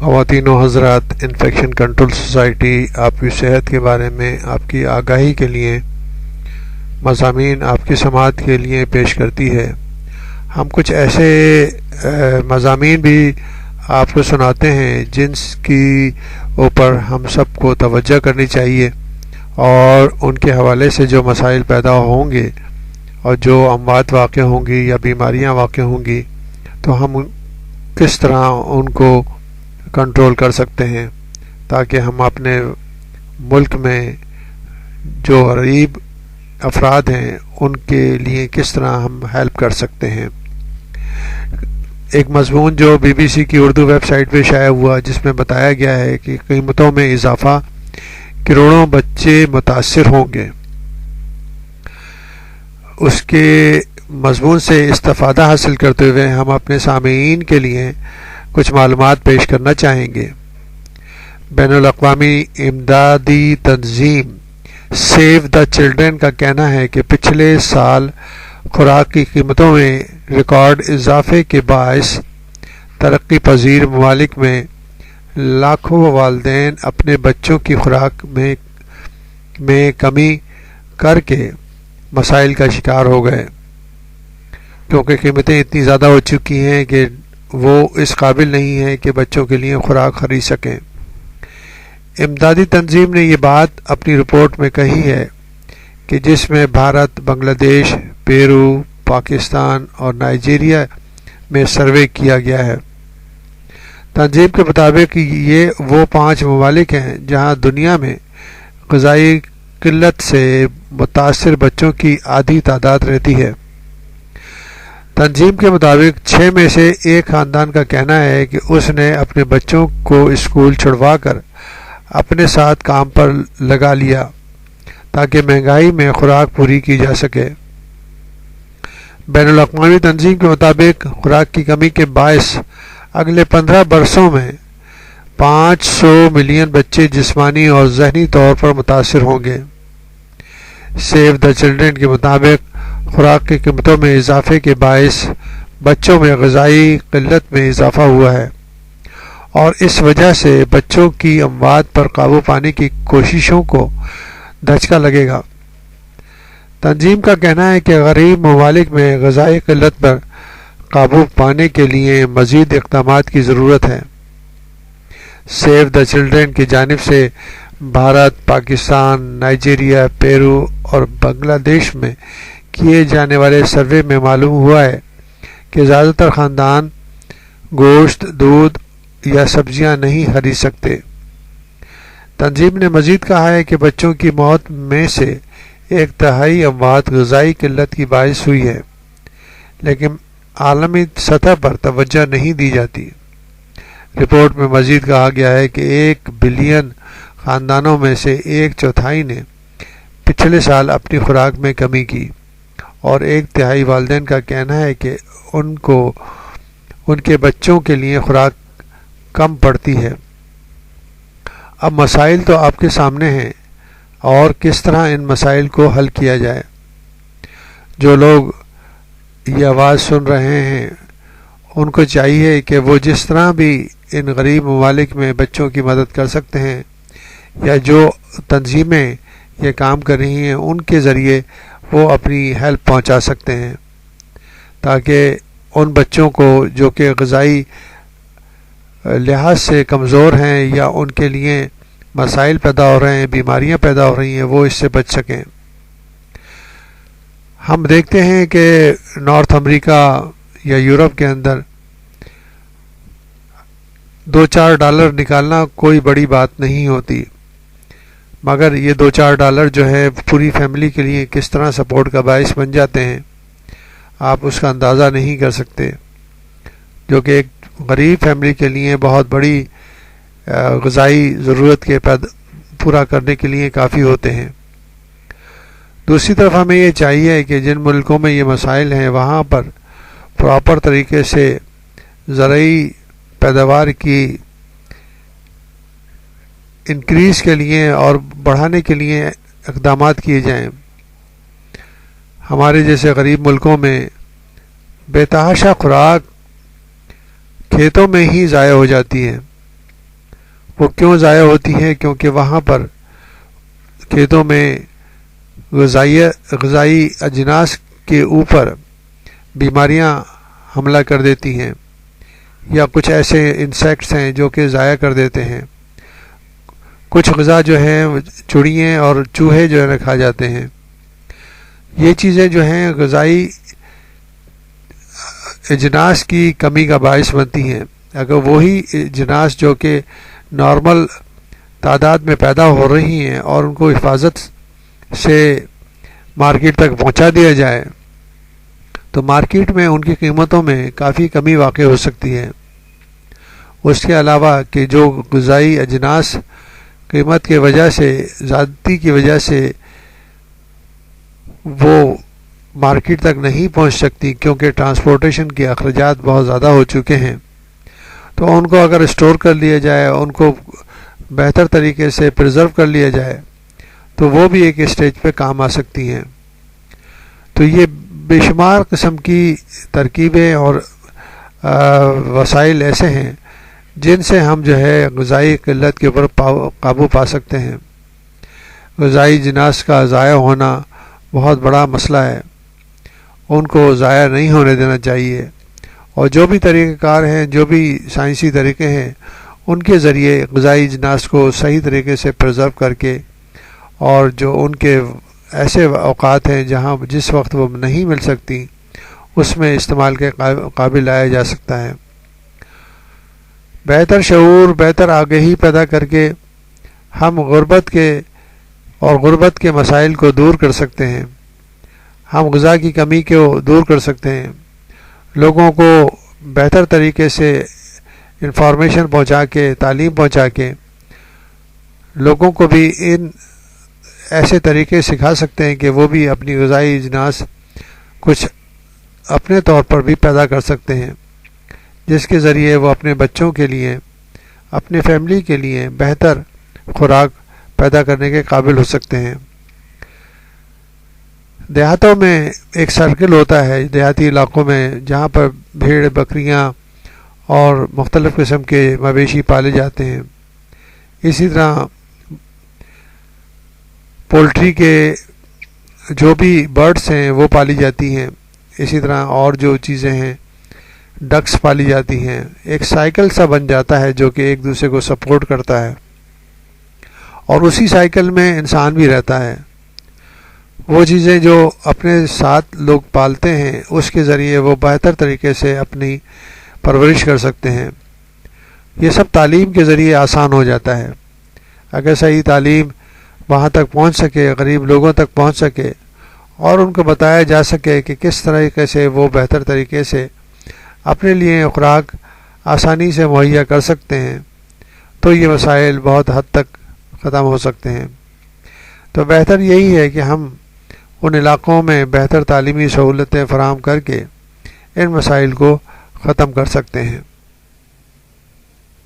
خواتین و حضرات، انفیکشن کنٹرول سوسائٹی آپ کی صحت کے بارے میں آپ کی آگاہی کے لیے مضامین آپ کی سماعت کے لیے پیش کرتی ہے۔ ہم کچھ ایسے مضامین بھی آپ کو سناتے ہیں جن کی اوپر ہم سب کو توجہ کرنی چاہیے، اور ان کے حوالے سے جو مسائل پیدا ہوں گے اور جو اموات واقع ہوں گی یا بیماریاں واقع ہوں گی تو ہم کس طرح ان کو کنٹرول کر سکتے ہیں، تاکہ ہم اپنے ملک میں جو غریب افراد ہیں ان کے لیے کس طرح ہم ہیلپ کر سکتے ہیں۔ ایک مضمون جو بی بی سی کی اردو ویب سائٹ پہ شائع ہوا، جس میں بتایا گیا ہے کہ قیمتوں میں اضافہ، کروڑوں بچے متاثر ہوں گے، اس کے مضمون سے استفادہ حاصل کرتے ہوئے ہم اپنے سامعین کے لیے کچھ معلومات پیش کرنا چاہیں گے۔ بین الاقوامی امدادی تنظیم سیو دا چلڈرن کا کہنا ہے کہ پچھلے سال خوراک کی قیمتوں میں ریکارڈ اضافے کے باعث ترقی پذیر ممالک میں لاکھوں والدین اپنے بچوں کی خوراک میں کمی کر کے مسائل کا شکار ہو گئے، کیونکہ قیمتیں اتنی زیادہ ہو چکی ہیں کہ وہ اس قابل نہیں ہیں کہ بچوں کے لیے خوراک خرید سکیں۔ امدادی تنظیم نے یہ بات اپنی رپورٹ میں کہی ہے کہ جس میں بھارت، بنگلہ دیش، پیرو، پاکستان اور نائجیریا میں سروے کیا گیا ہے۔ تنظیم کے مطابق یہ وہ 5 ممالک ہیں جہاں دنیا میں غذائی قلت سے متاثر بچوں کی آدھی تعداد رہتی ہے۔ تنظیم کے مطابق 6 میں سے ایک خاندان کا کہنا ہے کہ اس نے اپنے بچوں کو اسکول چھڑوا کر اپنے ساتھ کام پر لگا لیا تاکہ مہنگائی میں خوراک پوری کی جا سکے۔ بین الاقوامی تنظیم کے مطابق خوراک کی کمی کے باعث اگلے 15 برسوں میں 500 ملین بچے جسمانی اور ذہنی طور پر متاثر ہوں گے۔ سیو دا چلڈرن کے مطابق خوراک کی قیمتوں میں اضافے کے باعث بچوں میں غذائی قلت میں اضافہ ہوا ہے، اور اس وجہ سے بچوں کی اموات پر قابو پانے کی کوششوں کو دھچکا لگے گا۔ تنظیم کا کہنا ہے کہ غریب ممالک میں غذائی قلت پر قابو پانے کے لیے مزید اقدامات کی ضرورت ہے۔ سیو دا چلڈرن کی جانب سے بھارت، پاکستان، نائجیریا، پیرو اور بنگلہ دیش میں کیے جانے والے سروے میں معلوم ہوا ہے کہ زیادہ تر خاندان گوشت، دودھ یا سبزیاں نہیں خرید سکتے۔ تنظیم نے مزید کہا ہے کہ بچوں کی موت میں سے 1/3 اموات غذائی قلت کی باعث ہوئی ہے، لیکن عالمی سطح پر توجہ نہیں دی جاتی۔ رپورٹ میں مزید کہا گیا ہے کہ 1 بلین خاندانوں میں سے 1/4 نے پچھلے سال اپنی خوراک میں کمی کی، اور 1/3 والدین کا کہنا ہے کہ ان کے بچوں کے لیے خوراک کم پڑتی ہے۔ اب مسائل تو آپ کے سامنے ہیں، اور کس طرح ان مسائل کو حل کیا جائے۔ جو لوگ یہ آواز سن رہے ہیں ان کو چاہیے کہ وہ جس طرح بھی ان غریب ممالک میں بچوں کی مدد کر سکتے ہیں، یا جو تنظیمیں یہ کام کر رہی ہیں ان کے ذریعے وہ اپنی ہیلپ پہنچا سکتے ہیں، تاکہ ان بچوں کو جو کہ غذائی لحاظ سے کمزور ہیں یا ان کے لیے مسائل پیدا ہو رہے ہیں، بیماریاں پیدا ہو رہی ہیں، وہ اس سے بچ سکیں۔ ہم دیکھتے ہیں کہ نارتھ امریکہ یا یورپ کے اندر $2-4 نکالنا کوئی بڑی بات نہیں ہوتی، مگر یہ $2-4 جو ہے پوری فیملی کے لیے کس طرح سپورٹ کا باعث بن جاتے ہیں، آپ اس کا اندازہ نہیں کر سکتے، جو کہ ایک غریب فیملی کے لیے بہت بڑی غذائی ضرورت کے پورا کرنے کے لیے کافی ہوتے ہیں۔ دوسری طرف ہمیں یہ چاہیے کہ جن ملکوں میں یہ مسائل ہیں وہاں پر پراپر طریقے سے زرعی پیداوار کی انکریز کے لیے اور بڑھانے کے لیے اقدامات کیے جائیں۔ ہمارے جیسے غریب ملکوں میں بے تحاشا خوراک کھیتوں میں ہی ضائع ہو جاتی ہے، وہ کیوں ضائع ہوتی ہے؟ کیونکہ وہاں پر کھیتوں میں غذائی اجناس کے اوپر بیماریاں حملہ کر دیتی ہیں، یا کچھ ایسے انسیکٹس ہیں جو کہ ضائع کر دیتے ہیں. کچھ غذا جو ہے چڑییں اور چوہے جو ہے کھا جاتے ہیں. یہ چیزیں جو ہیں غذائی اجناس کی کمی کا باعث بنتی ہیں. اگر وہی اجناس جو کہ نارمل تعداد میں پیدا ہو رہی ہیں اور ان کو حفاظت سے مارکیٹ تک پہنچا دیا جائے تو مارکیٹ میں ان کی قیمتوں میں کافی کمی واقع ہو سکتی ہے. اس کے علاوہ کہ جو غذائی اجناس قیمت کی وجہ سے، زیادتی کی وجہ سے وہ مارکیٹ تک نہیں پہنچ سکتی کیونکہ ٹرانسپورٹیشن کے اخراجات بہت زیادہ ہو چکے ہیں، تو ان کو اگر اسٹور کر لیا جائے، ان کو بہتر طریقے سے پرزرو کر لیا جائے تو وہ بھی ایک اسٹیج پہ کام آ سکتی ہیں. تو یہ بے شمار قسم کی ترکیبیں اور وسائل ایسے ہیں جن سے ہم جو ہے غذائی قلت کے اوپر قابو پا سکتے ہیں. غذائی اجناس کا ضائع ہونا بہت بڑا مسئلہ ہے، ان کو ضائع نہیں ہونے دینا چاہیے، اور جو بھی طریقہ کار ہیں، جو بھی سائنسی طریقے ہیں، ان کے ذریعے غذائی اجناس کو صحیح طریقے سے پرزرو کر کے، اور جو ان کے ایسے اوقات ہیں جہاں جس وقت وہ نہیں مل سکتی اس میں استعمال کے قابل لایا جا سکتا ہے. بہتر شعور، بہتر آگہی پیدا کر کے ہم غربت کے مسائل کو دور کر سکتے ہیں. ہم غذا کی کمی کو دور کر سکتے ہیں. لوگوں کو بہتر طریقے سے انفارمیشن پہنچا کے، تعلیم پہنچا کے لوگوں کو بھی ان ایسے طریقے سکھا سکتے ہیں کہ وہ بھی اپنی غذائی اجناس کچھ اپنے طور پر بھی پیدا کر سکتے ہیں، جس کے ذریعے وہ اپنے بچوں کے لیے، اپنے فیملی کے لیے بہتر خوراک پیدا کرنے کے قابل ہو سکتے ہیں. دیہاتوں میں ایک سرکل ہوتا ہے، دیہاتی علاقوں میں، جہاں پر بھیڑ، بکریاں اور مختلف قسم کے مویشی پالے جاتے ہیں. اسی طرح پولٹری کے جو بھی برڈس ہیں وہ پالی جاتی ہیں. اسی طرح اور جو چیزیں ہیں، ڈکس پالی جاتی ہیں. ایک سائیکل سا بن جاتا ہے جو کہ ایک دوسرے کو سپورٹ کرتا ہے، اور اسی سائیکل میں انسان بھی رہتا ہے. وہ چیزیں جو اپنے ساتھ لوگ پالتے ہیں اس کے ذریعے وہ بہتر طریقے سے اپنی پرورش کر سکتے ہیں. یہ سب تعلیم کے ذریعے آسان ہو جاتا ہے. اگر صحیح تعلیم وہاں تک پہنچ سکے، غریب لوگوں تک پہنچ سکے، اور ان کو بتایا جا سکے کہ کس طریقے سے وہ بہتر طریقے سے اپنے لیے خوراک آسانی سے مہیا کر سکتے ہیں، تو یہ مسائل بہت حد تک ختم ہو سکتے ہیں. تو بہتر یہی ہے کہ ہم ان علاقوں میں بہتر تعلیمی سہولتیں فراہم کر کے ان مسائل کو ختم کر سکتے ہیں.